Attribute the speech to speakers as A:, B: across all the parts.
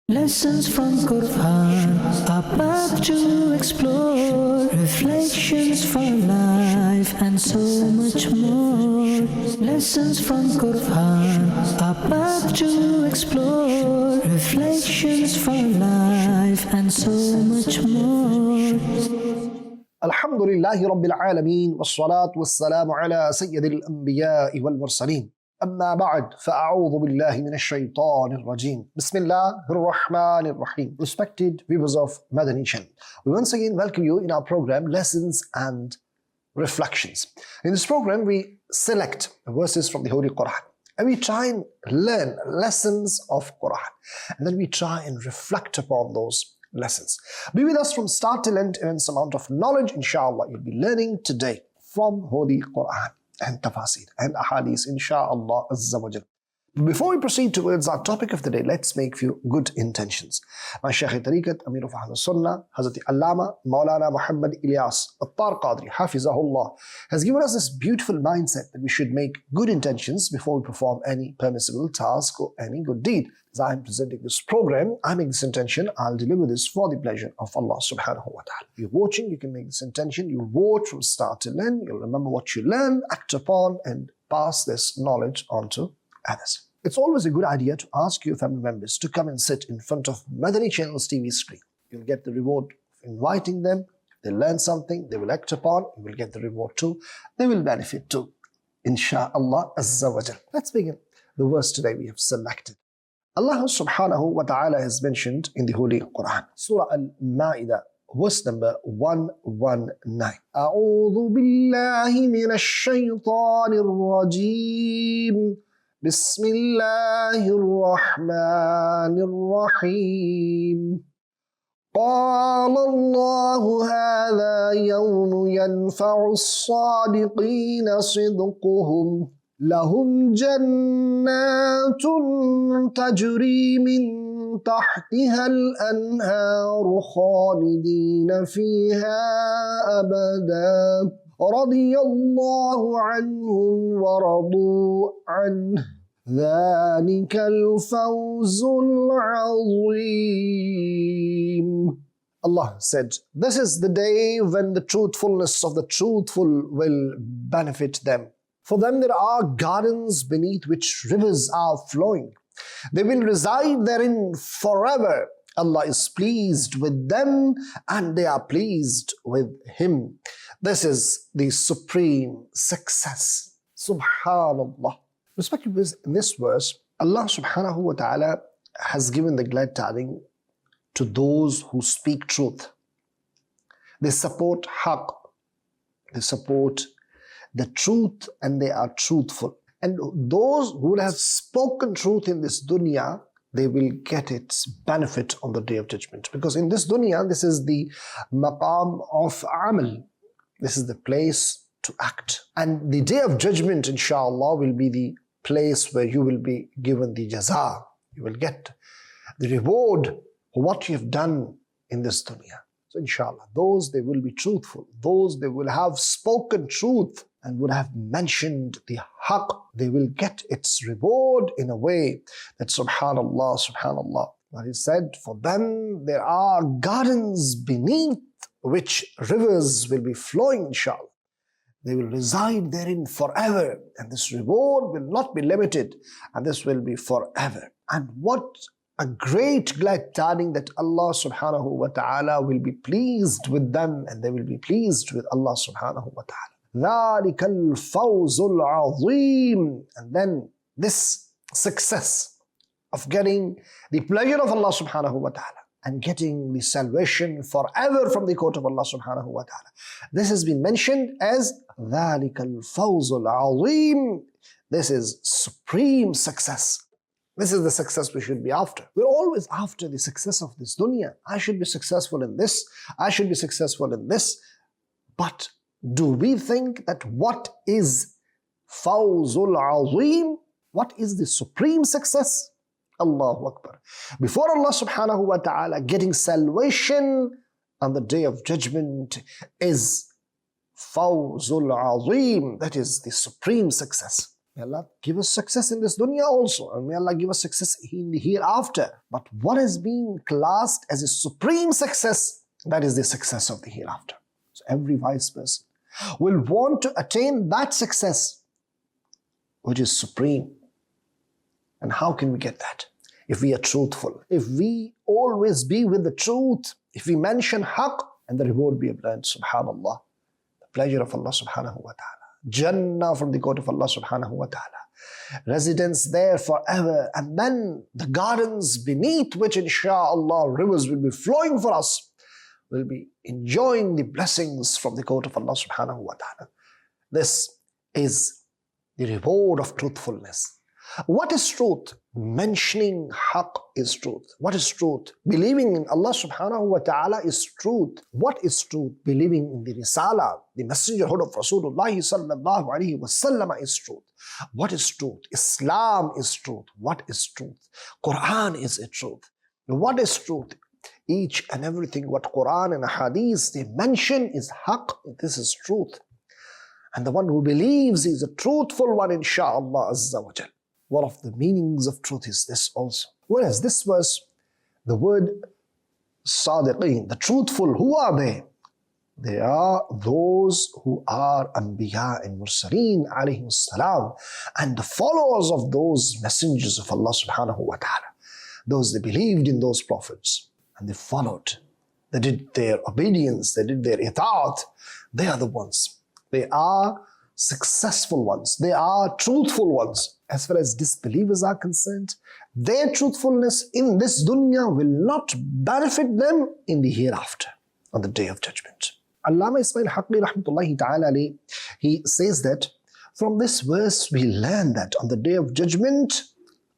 A: Lessons from Quran, a path to explore, reflections for life and so much more. Lessons from Quran, a path to explore, reflections for life and so much more.
B: Alhamdulillahi Rabbil Alameen, wassalatu wassalamu ala Sayyidil Anbiya'i wal Mursaleen. Amma ba'd, fa'a'udhu billahi minash shaitanir rajeem. Bismillahir Rahmanir Rahim. Respected viewers of Madani Channel, we once again welcome you in our program Lessons and Reflections. In this program, we select verses from the Holy Quran and we try and learn lessons of Quran, and then we try and reflect upon those lessons. Be with us from start till end, immense amount of knowledge, inshallah, you'll be learning today from Holy Quran and tafasir and ahadith, inshallah azza wa jal. Before we proceed towards our topic of the day, let's make few good intentions. My Shaykh Tariqat, Amir of Ahl Sunnah, Hazrat Allama Maulana Muhammad Ilyas Attar Qadri, Hafizahullah, has given us this beautiful mindset that we should make good intentions before we perform any permissible task or any good deed. As I am presenting this program, I make this intention, I'll deliver this for the pleasure of Allah subhanahu wa ta'ala. If you're watching, you can make this intention, you'll watch from start to end, you'll remember what you learn, act upon, and pass this knowledge on to others. It's always a good idea to ask your family members to come and sit in front of Madani Channel's TV screen. You'll get the reward of inviting them. If they learn something, they will act upon, you will get the reward too. They will benefit too, insha'Allah azza wa jal. Let's begin. The verse today we have selected. Allah subhanahu wa ta'ala has mentioned in the Holy Quran, Surah Al-Ma'idah, verse number 119. A'udhu billahi minash shaytanir rajeem. Bismillahir Rahmanir Rahim. قال الله هذا يوم ينفع الصادقين صدقهم لهم جنات تجري من تحتها الأنهار خالدين فيها أبدا رضي الله عنهم ورضوا عنه ذلك الفوز العظيم. Allah said, this is the day when the truthfulness of the truthful will benefit them. For them there are gardens beneath which rivers are flowing. They will reside therein forever. Allah is pleased with them and they are pleased with Him. This is the supreme success. Subhanallah. Respected viewers, in this verse, Allah subhanahu wa ta'ala has given the glad tidings to those who speak truth. They support haqq. They support the truth and they are truthful. And those who have spoken truth in this dunya, they will get its benefit on the day of judgment. Because in this dunya, this is the maqam of amal. This is the place to act. And the day of judgment, inshallah, will be the place where you will be given the jaza. You will get the reward for what you have done in this dunya. So inshallah, those they will be truthful. Those they will have spoken truth and would have mentioned the haqq. They will get its reward in a way that subhanallah, subhanallah. But he said, for them there are gardens beneath which rivers will be flowing, inshallah. They will reside therein forever, and this reward will not be limited, and this will be forever. And what a great glad tidings that Allah subhanahu wa ta'ala will be pleased with them, and they will be pleased with Allah subhanahu wa ta'ala. ذَلِكَ الْفَوْزُ الْعَظِيمُ. And then this success of getting the pleasure of Allah subhanahu wa ta'ala and getting the salvation forever from the court of Allah subhanahu wa ta'ala. This has been mentioned as ذَلِكَ الْفَوْزُ الْعَظِيمُ. This is supreme success. This is the success we should be after. We're always after the success of this dunya. I should be successful in this. I should be successful in this. But do we think that what is Fawzul Azim? What is the supreme success? Allahu Akbar. Before Allah subhanahu wa ta'ala, getting salvation on the day of judgment is Fawzul Azim. That is the supreme success. May Allah give us success in this dunya also, and may Allah give us success in the hereafter. But what is being classed as a supreme success, that is the success of the hereafter. So every wise person will want to attain that success which is supreme. And how can we get that? If we are truthful, if we always be with the truth, if we mention haqq, and the reward we have learned, subhanallah, the pleasure of Allah subhanahu wa ta'ala, Jannah from the court of Allah subhanahu wa ta'ala, residence there forever, and then the gardens beneath which insha'Allah rivers will be flowing for us, will be enjoying the blessings from the court of Allah subhanahu wa ta'ala. This is the reward of truthfulness. What is truth? Mentioning haqq is truth. What is truth? Believing in Allah subhanahu wa ta'ala is truth. What is truth? Believing in the Risala, the messengerhood of Rasulullah sallallahu alaihi wasallam is truth. What is truth? Islam is truth. What is truth? Quran is a truth. What is truth? Each and everything what Quran and Hadith they mention is haqq. This is truth. And the one who believes is a truthful one, insha'Allah azza wa jal. One of the meanings of truth is this also. Whereas this verse, the word sadiqeen, the truthful, who are they? They are those who are Anbiya and Mursaleen alayhi salam, and the followers of those messengers of Allah subhanahu wa ta'ala. Those they believed in those prophets and they followed. They did their obedience, they did their itaat. They are the ones. They are successful ones. They are truthful ones. As far as disbelievers are concerned, their truthfulness in this dunya will not benefit them in the hereafter, on the day of judgment. Allama Ismail Haqqi rahmatullahi ta'ala alayhi, he says that from this verse we learn that on the day of judgment,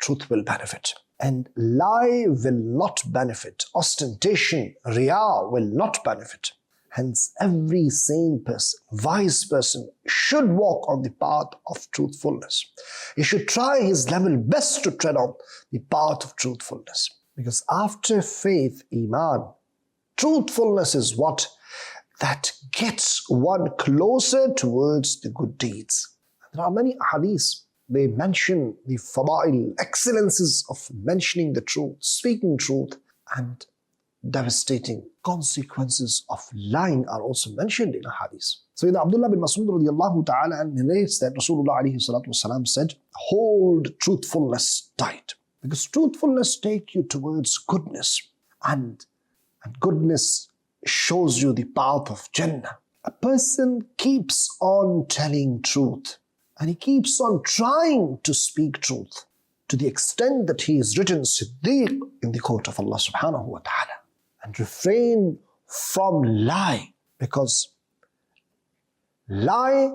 B: truth will benefit. And lie will not benefit. Ostentation, riyah will not benefit. Hence, every sane person, wise person should walk on the path of truthfulness. He should try his level best to tread on the path of truthfulness. Because after faith, iman, truthfulness is what that gets one closer towards the good deeds. There are many hadiths. They mention the fada'il, excellences of mentioning the truth, speaking truth, and devastating consequences of lying are also mentioned in a hadith. So Abdullah bin Mas'ud radiallahu ta'ala narrates that Rasulullah alayhi salatu wasalam said, hold truthfulness tight. Because truthfulness takes you towards goodness. And goodness shows you the path of Jannah. A person keeps on telling truth. And he keeps on trying to speak truth. To the extent that he is written Siddiq in the court of Allah subhanahu wa ta'ala. And refrain from lie, because lie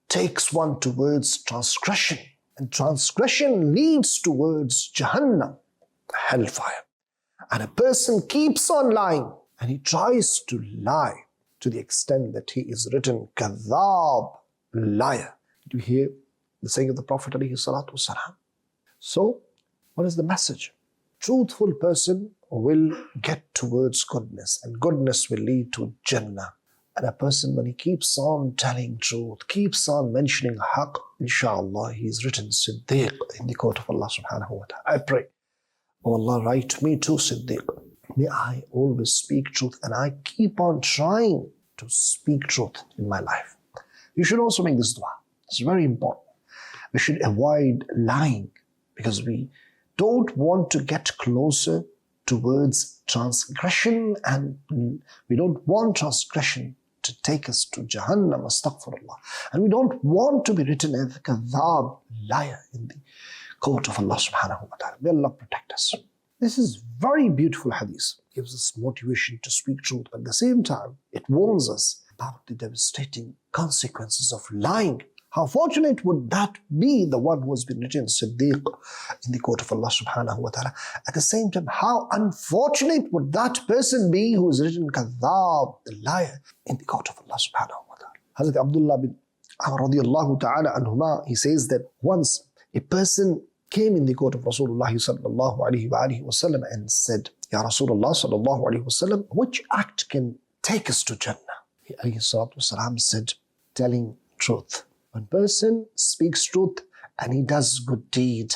B: takes one towards transgression, and transgression leads towards Jahannam, hellfire. And a person keeps on lying, and he tries to lie to the extent that he is written kadhab, liar. Did you hear the saying of the Prophet alayhi salatu wasalam? So, what is the message? Truthful person will get towards goodness, and goodness will lead to Jannah. And a person, when he keeps on telling truth, keeps on mentioning haqq, inshallah, he is written Siddiq in the court of Allah subhanahu wa ta'ala. I pray, oh Allah, write me too Siddiq. May I always speak truth, and I keep on trying to speak truth in my life. You should also make this dua. It's very important. We should avoid lying, because we don't want to get closer towards transgression, and we don't want transgression to take us to Jahannam, astaghfirullah. And we don't want to be written as a kadhab, liar in the court of Allah subhanahu wa ta'ala. May Allah protect us. This is very beautiful hadith. It gives us motivation to speak truth, but at the same time, it warns us about the devastating consequences of lying. How fortunate would that be, the one who has been written Siddiq in the court of Allah subhanahu wa ta'ala. At the same time, how unfortunate would that person be who is written Kadhab, the liar, in the court of Allah subhanahu wa ta'ala. Hazrat Abdullah bin Amr radiallahu ta'ala anhuma, he says that once a person came in the court of Rasulullah sallallahu alayhi wa alihi wasallam and said, Ya Rasulullah sallallahu alayhi wasallam, which act can take us to Jannah? He alayhi salatu wasalam said, telling truth. One person speaks truth and he does good deed.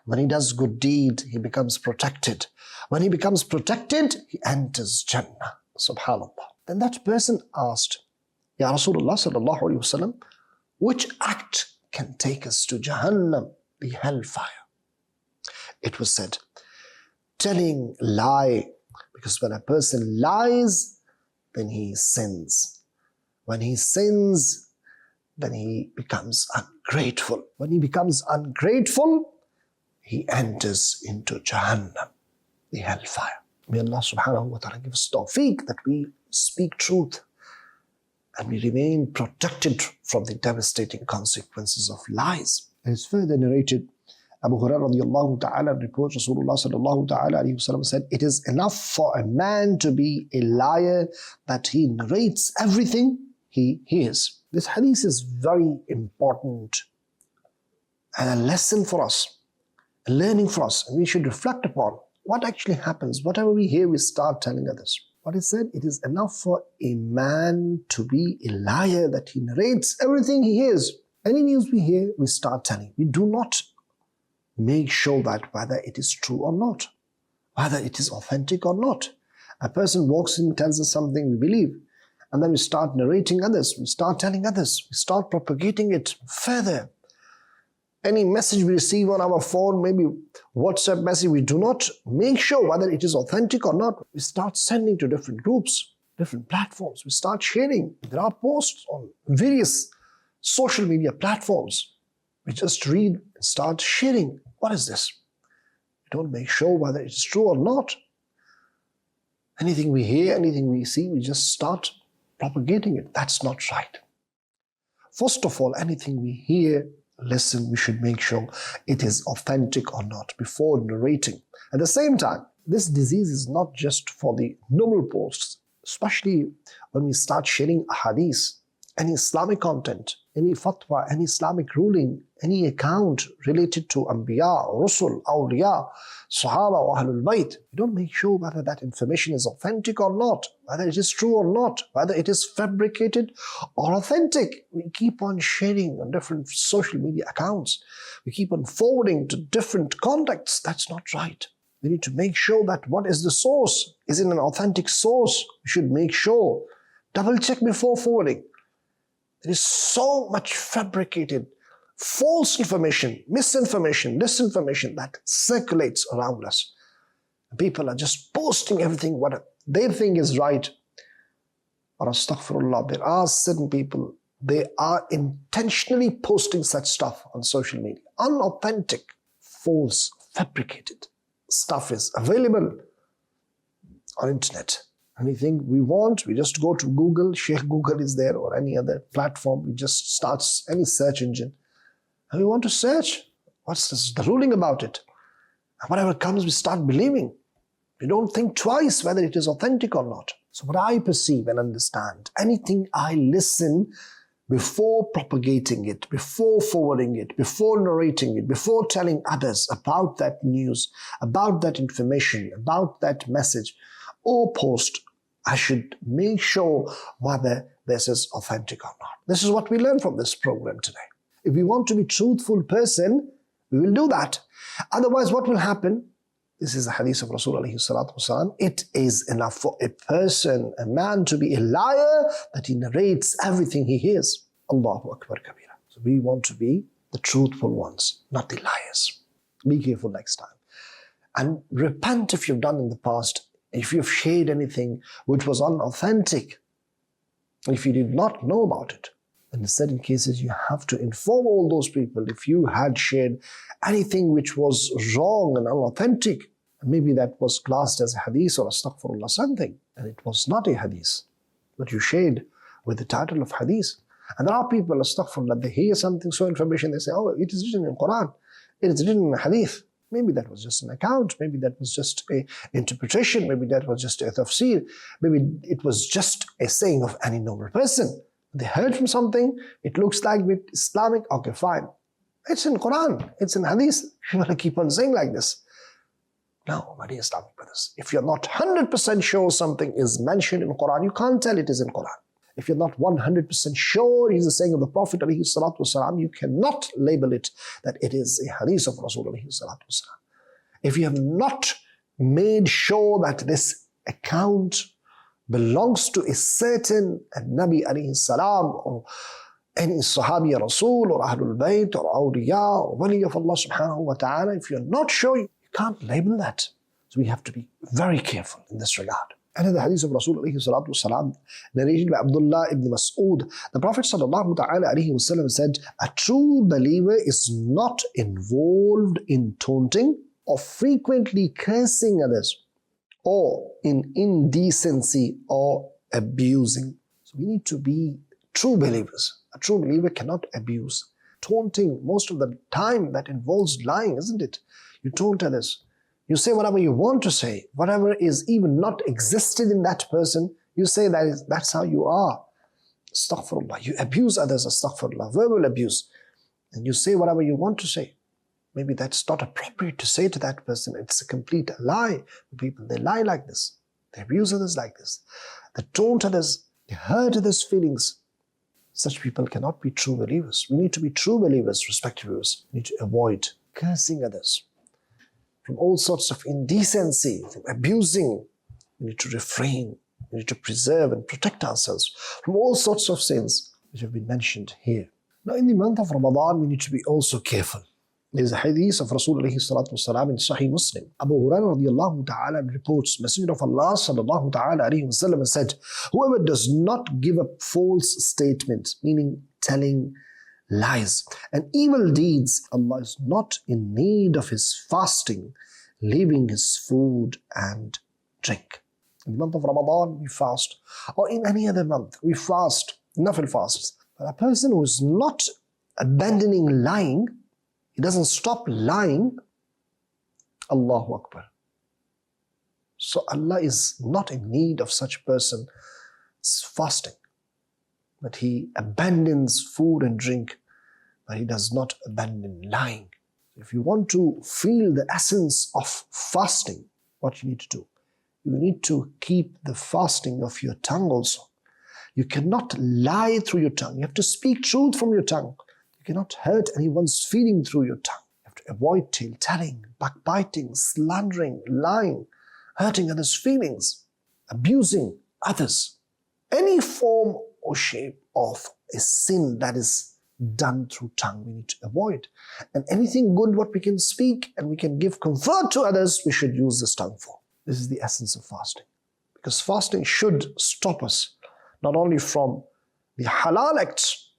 B: When he does good deed, he becomes protected. When he becomes protected, he enters Jannah. Subhanallah. Then that person asked, Ya Rasulullah sallallahu alayhi wasallam, which act can take us to Jahannam, the hellfire? It was said, telling lie, because when a person lies, then he sins. When he sins, then he becomes ungrateful. When he becomes ungrateful, he enters into Jahannam, the hellfire. May Allah subhanahu wa ta'ala give us tawfiq that we speak truth and we remain protected from the devastating consequences of lies. It is further narrated, Abu Hurairah radiallahu ta'ala reports Rasulullah sallallahu ta'ala alayhi wasallam said, it is enough for a man to be a liar that he narrates everything he hears. This hadith is very important and a lesson for us, a learning for us, and we should reflect upon what actually happens. Whatever we hear, we start telling others. What is said, it is enough for a man to be a liar that he narrates everything he hears. Any news we hear, we start telling. We do not make sure that whether it is true or not, whether it is authentic or not. A person walks in, tells us something we believe, and then we start narrating others, we start telling others, we start propagating it further. Any message we receive on our phone, maybe WhatsApp message, we do not make sure whether it is authentic or not. We start sending to different groups, different platforms. We start sharing. There are posts on various social media platforms. We just read and start sharing. What is this? We don't make sure whether it is true or not. Anything we hear, anything we see, we just start propagating it. That's not right. First of all, anything we hear, listen, we should make sure it is authentic or not before narrating. At the same time, this disease is not just for the normal posts, especially when we start sharing hadith, any Islamic content, any fatwa, any Islamic ruling, any account related to Anbiya, Rusul, Awliya, Sahaba, or Ahlul Bayt. We don't make sure whether that information is authentic or not, whether it is true or not, whether it is fabricated or authentic. We keep on sharing on different social media accounts. We keep on forwarding to different contacts. That's not right. We need to make sure that what is the source? Is it an authentic source? We should make sure. Double check before forwarding. There is so much fabricated, false information, misinformation, disinformation that circulates around us. People are just posting everything what they think is right. Or astaghfirullah, there are certain people, they are intentionally posting such stuff on social media. Unauthentic, false, fabricated stuff is available on internet. Anything we want, we just go to Google, Sheikh Google is there, or any other platform. We just start any search engine. And we want to search. What's this, the ruling about it? And whatever comes, we start believing. We don't think twice whether it is authentic or not. So what I perceive and understand, anything I listen before propagating it, before forwarding it, before narrating it, before telling others about that news, about that information, about that message, or post, I should make sure whether this is authentic or not. This is what we learn from this program today. If we want to be a truthful person, we will do that. Otherwise, what will happen? This is the hadith of Rasulullah alayhi salatu wasalam. It is enough for a person, a man, to be a liar that he narrates everything he hears. Allahu Akbar kabira. So we want to be the truthful ones, not the liars. Be careful next time. And repent if you've done in the past. If you've shared anything which was unauthentic, if you did not know about it, then in certain cases you have to inform all those people. If you had shared anything which was wrong and unauthentic, and maybe that was classed as a hadith or astaghfirullah something, and it was not a hadith, but you shared with the title of hadith. And there are people, astaghfirullah, they hear something, so information, they say, oh, it is written in Quran, it is written in hadith. Maybe that was just an account, maybe that was just an interpretation, maybe that was just a tafsir, maybe it was just a saying of any noble person. They heard from something, it looks like with Islamic, okay, fine. It's in Quran, it's in hadith. You want to keep on saying like this. No, my dear Islamic brothers, if you're not 100% sure something is mentioned in Quran, you can't tell it is in Quran. If you're not 100% sure he's the saying of the Prophet ﷺ, you cannot label it that it is a hadith of Rasul ﷺ. If you have not made sure that this account belongs to a certain Nabi ﷺ or any Sahabi Rasul or Ahlul Bayt or Awliya or Wali of Allah subhanahu wa ta'ala, if you're not sure, you can't label that. So we have to be very careful in this regard. And in the hadith of Rasul ﷺ, narrated by Abdullah ibn Mas'ud, the Prophet ﷺ said, a true believer is not involved in taunting or frequently cursing others or in indecency or abusing. So we need to be true believers. A true believer cannot abuse. Taunting, most of the time, that involves lying, isn't it? You taunt others. You say whatever you want to say, whatever is even not existed in that person, you say that's how you are. Astaghfirullah. You abuse others, astaghfirullah, verbal abuse. And you say whatever you want to say. Maybe that's not appropriate to say to that person. It's a complete lie. People, they lie like this. They abuse others like this. They taunt others. They hurt others' feelings. Such people cannot be true believers. We need to be true believers, respected viewers. We need to avoid cursing others from all sorts of indecency, from abusing. We need to refrain. We need to preserve and protect ourselves from all sorts of sins which have been mentioned here. Now, in the month of Ramadan, we need to be also careful. There is a hadith of Rasulullah ﷺ in Sahih Muslim. Abu Hurairah radiallahu ta'ala reports, Messenger of Allah sallallahu ta'ala alayhi wasallam said, whoever does not give a false statement, meaning telling lies and evil deeds, Allah is not in need of his fasting, leaving his food and drink. In the month of Ramadan, we fast, or in any other month, we fast, nafil fasts. But a person who is not abandoning lying, he doesn't stop lying, Allahu Akbar. So Allah is not in need of such a person's fasting. But he abandons food and drink, but he does not abandon lying. If you want to feel the essence of fasting, what you need to do? You need to keep the fasting of your tongue also. You cannot lie through your tongue. You have to speak truth from your tongue. You cannot hurt anyone's feeling through your tongue. You have to avoid tale-telling, backbiting, slandering, lying, hurting others' feelings, abusing others. Any form or shape of a sin that is done through tongue, we need to avoid. And anything good what we can speak and we can give comfort to others, we should use this tongue for. This is the essence of fasting. Because fasting should stop us not only from the halal acts,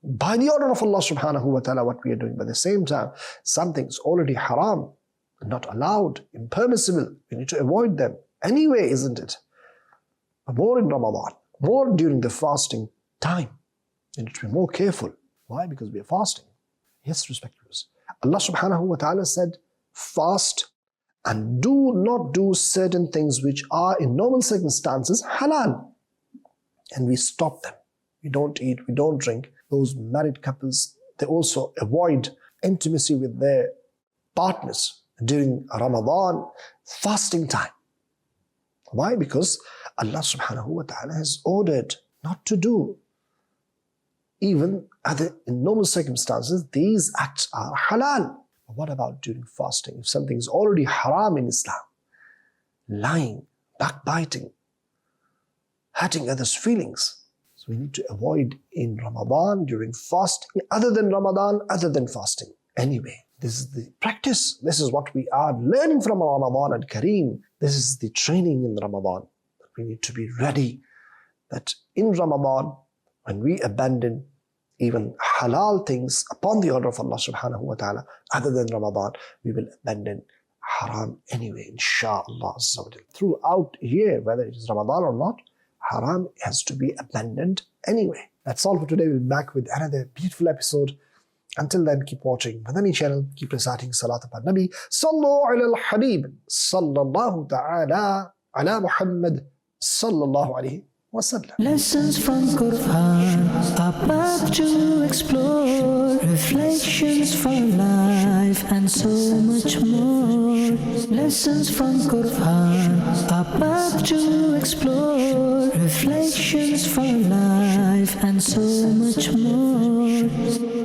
B: by the order of Allah subhanahu wa ta'ala, what we are doing, but at the same time, something's already haram, not allowed, impermissible. We need to avoid them anyway, isn't it? But more in Ramadan, more during the fasting time. We need to be more careful. Why? Because we are fasting. Yes, respecters. Allah subhanahu wa ta'ala said, fast and do not do certain things which are in normal circumstances halal. And we stop them. We don't eat, we don't drink. Those married couples, they also avoid intimacy with their partners during Ramadan fasting time. Why? Because Allah subhanahu wa ta'ala has ordered not to do. Even in normal circumstances, these acts are halal. But what about during fasting? If something is already haram in Islam, lying, backbiting, hurting others' feelings. So we need to avoid in Ramadan, during fasting, other than Ramadan, other than fasting. Anyway, this is the practice. This is what we are learning from Ramadan al-Kareem. This is the training in Ramadan. We need to be ready that in Ramadan, when we abandon even halal things upon the order of Allah subhanahu wa ta'ala, other than Ramadan, we will abandon haram anyway, inshaAllah. Throughout the year, whether it is Ramadan or not, haram has to be abandoned anyway. That's all for today. We'll be back with another beautiful episode. Until then, keep watching Madani Channel, keep reciting Salat upon Nabi, Sallu ala al-Habib, Sallallahu ta'ala ala Muhammad, Sallallahu alayhi wa sallam.
A: Lessons from Quran, a path to explore, reflections for life. life and so much more. Lessons from Quran, a path to explore. Reflections for life and so much more.